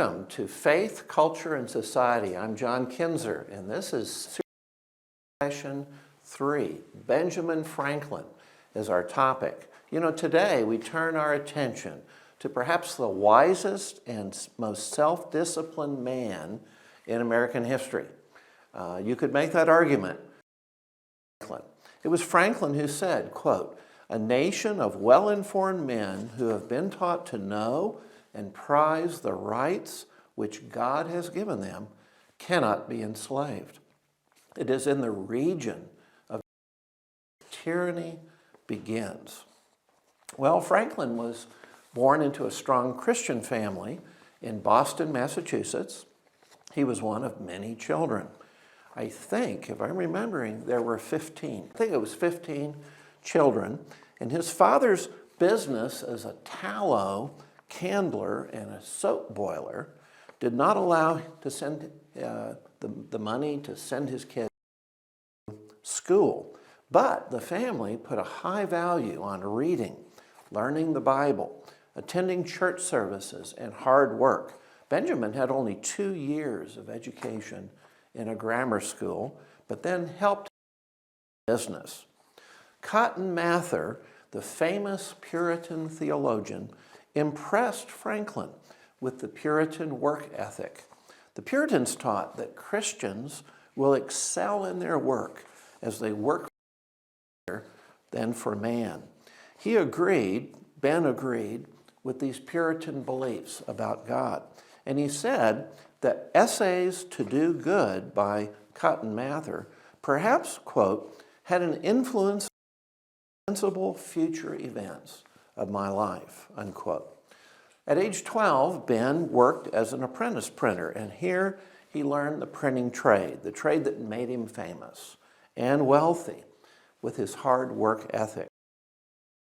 Welcome to Faith, Culture, and Society. I'm John Kinzer, and this is Session 3. Benjamin Franklin is our topic. You know, today we turn our attention to perhaps the wisest and most self-disciplined man in American history. You could make that argument. It was Franklin who said, quote, "A nation of well-informed men who have been taught to know and prize the rights which God has given them cannot be enslaved. It is in the region of tyranny begins." Well, Franklin was born into a strong Christian family in Boston, Massachusetts. He was one of many children. I think, if I'm remembering, there were 15. I think it was 15 children. And his father's business as a tallow candler and a soap boiler did not allow him to send the money to send his kids to school. But the family put a high value on reading, learning the Bible, attending church services, and hard work. Benjamin had only 2 years of education in a grammar school, but then helped business. Cotton Mather, the famous Puritan theologian, impressed Franklin with the Puritan work ethic. The Puritans taught that Christians will excel in their work as they work better than for man. Ben agreed with these Puritan beliefs about God. And he said that Essays to Do Good by Cotton Mather perhaps, quote, had an influence on sensible future events of my life, unquote. At age 12, Ben worked as an apprentice printer, and here he learned the printing trade, the trade that made him famous and wealthy with his hard work ethic.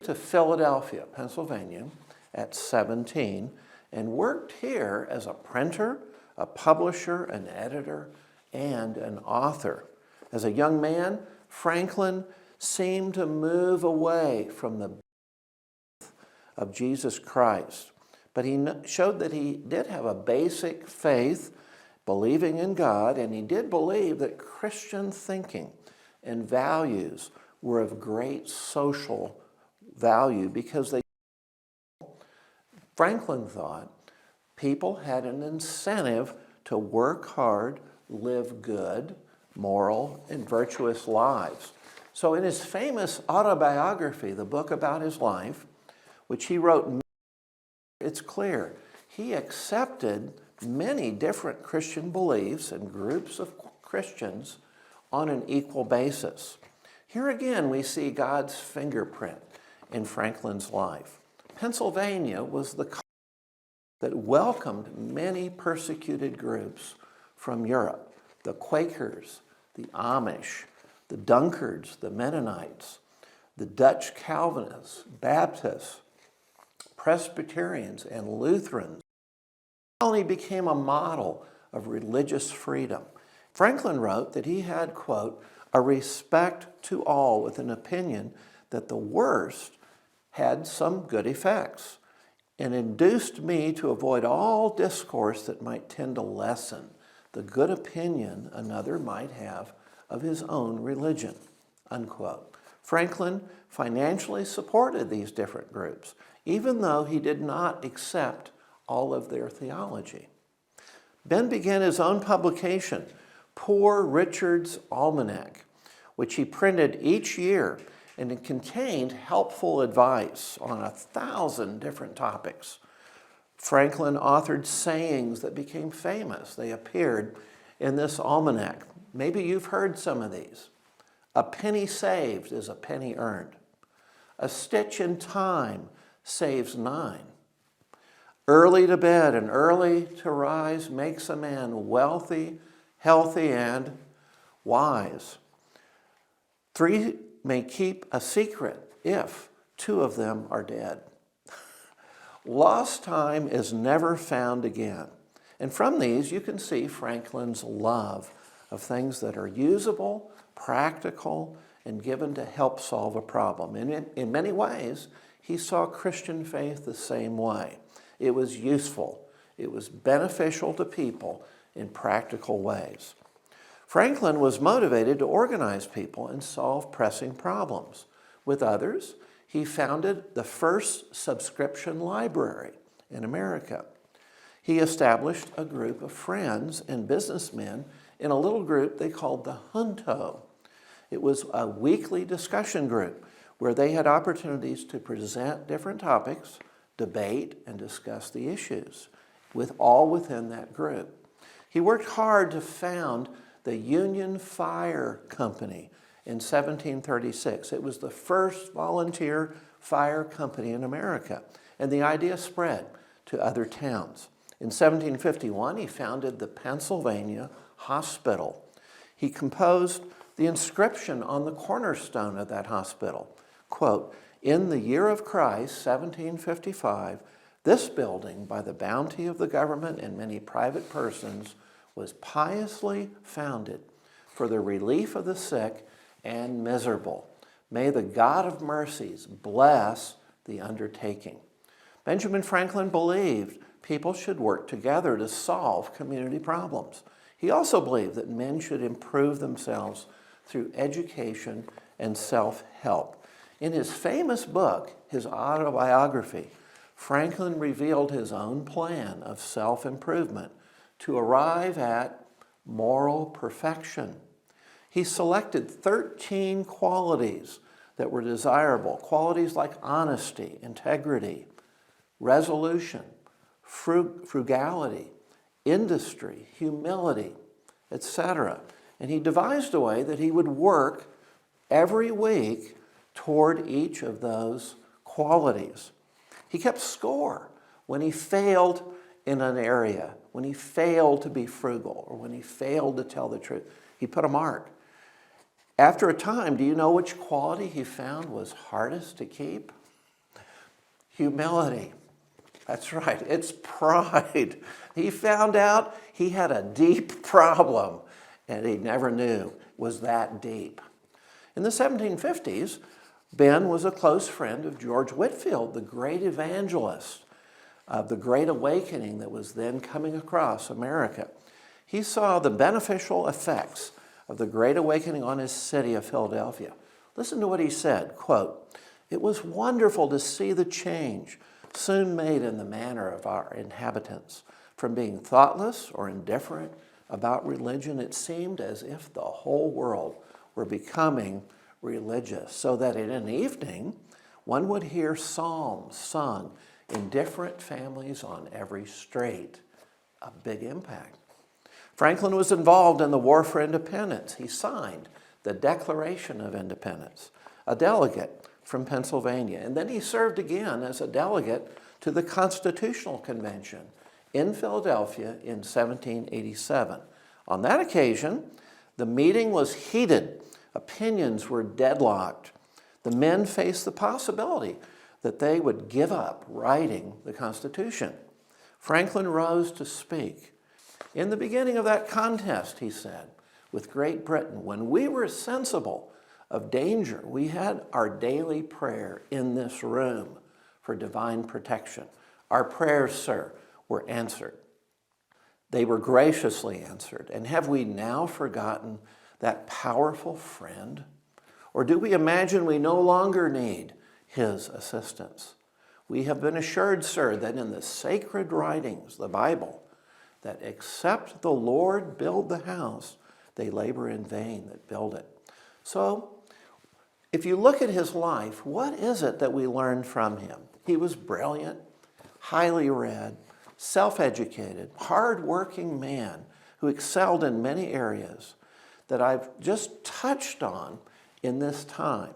He went to Philadelphia, Pennsylvania at 17 and worked here as a printer, a publisher, an editor, and an author. As a young man, Franklin seemed to move away from the of Jesus Christ. But he showed that he did have a basic faith, believing in God, and he did believe that Christian thinking and values were of great social value because Franklin thought people had an incentive to work hard, live good, moral, and virtuous lives. So in his famous autobiography, the book about his life, which he wrote, it's clear he accepted many different Christian beliefs and groups of Christians on an equal basis. Here again, we see God's fingerprint in Franklin's life. Pennsylvania was the colony that welcomed many persecuted groups from Europe: the Quakers, the Amish, the Dunkards, the Mennonites, the Dutch Calvinists, Baptists, Presbyterians, and Lutherans. The colony became a model of religious freedom. Franklin wrote that he had, quote, "a respect to all with an opinion that the worst had some good effects, and induced me to avoid all discourse that might tend to lessen the good opinion another might have of his own religion," unquote. Franklin financially supported these different groups, even though he did not accept all of their theology. Ben began his own publication, Poor Richard's Almanac, which he printed each year, and it contained helpful advice on 1,000 different topics. Franklin authored sayings that became famous. They appeared in this almanac. Maybe you've heard some of these. "A penny saved is a penny earned." "A stitch in time saves 9. "Early to bed and early to rise makes a man wealthy, healthy, and wise. 3 may keep a secret if 2 of them are dead. Lost time is never found again." And from these, you can see Franklin's love of things that are usable, practical, and given to help solve a problem. And in many ways, he saw Christian faith the same way. It was useful. It was beneficial to people in practical ways. Franklin was motivated to organize people and solve pressing problems. With others, he founded the first subscription library in America. He established a group of friends and businessmen in a little group they called the Junto. It was a weekly discussion group where they had opportunities to present different topics, debate, and discuss the issues, all within that group. He worked hard to found the Union Fire Company in 1736. It was the first volunteer fire company in America, and the idea spread to other towns. In 1751, he founded the Pennsylvania Hospital. He composed the inscription on the cornerstone of that hospital, quote, "In the year of Christ, 1755, this building, by the bounty of the government and many private persons, was piously founded for the relief of the sick and miserable. May the God of mercies bless the undertaking." Benjamin Franklin believed people should work together to solve community problems. He also believed that men should improve themselves through education and self-help. In his famous book, his autobiography, Franklin revealed his own plan of self-improvement to arrive at moral perfection. He selected 13 qualities that were desirable, qualities like honesty, integrity, resolution, frugality, industry, humility, etc. And he devised a way that he would work every week toward each of those qualities. He kept score when he failed in an area, when he failed to be frugal, or when he failed to tell the truth. He put a mark. After a time, do you know which quality he found was hardest to keep? Humility. That's right, it's pride. He found out he had a deep problem, and he never knew was that deep. In the 1750s, Ben was a close friend of George Whitefield, the great evangelist of the Great Awakening that was then coming across America. He saw the beneficial effects of the Great Awakening on his city of Philadelphia. Listen to what he said, quote, "It was wonderful to see the change soon made in the manner of our inhabitants. From being thoughtless or indifferent about religion, it seemed as if the whole world were becoming religious, so that in an evening one would hear psalms sung in different families on every street." A big impact. Franklin was involved in the War for Independence. He signed the Declaration of Independence, a delegate from Pennsylvania. And then he served again as a delegate to the Constitutional Convention in Philadelphia in 1787. On that occasion, the meeting was heated. Opinions were deadlocked. The men faced the possibility that they would give up writing the Constitution. Franklin rose to speak. "In the beginning of that contest," he said, "with Great Britain, when we were sensible of danger, we had our daily prayer in this room for divine protection. Our prayers, sir, were answered. They were graciously answered. And have we now forgotten that powerful friend? Or do we imagine we no longer need his assistance? We have been assured, sir, that in the sacred writings, the Bible, that except the Lord build the house, they labor in vain that build it." So, if you look at his life, what is it that we learn from him? He was brilliant, highly read, self-educated, hard-working man who excelled in many areas that I've just touched on in this time.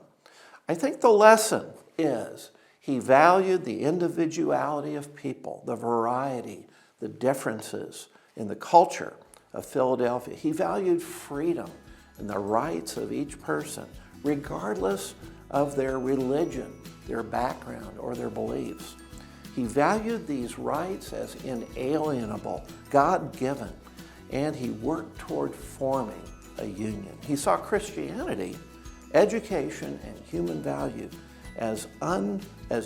I think the lesson is he valued the individuality of people, the variety, the differences in the culture of Philadelphia. He valued freedom and the rights of each person, regardless of their religion, their background, or their beliefs. He valued these rights as inalienable, God-given, and he worked toward forming a union. He saw Christianity, education, and human value as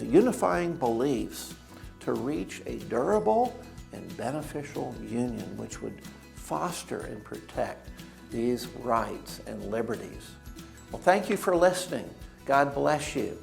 unifying beliefs to reach a durable and beneficial union which would foster and protect these rights and liberties. Well, thank you for listening. God bless you.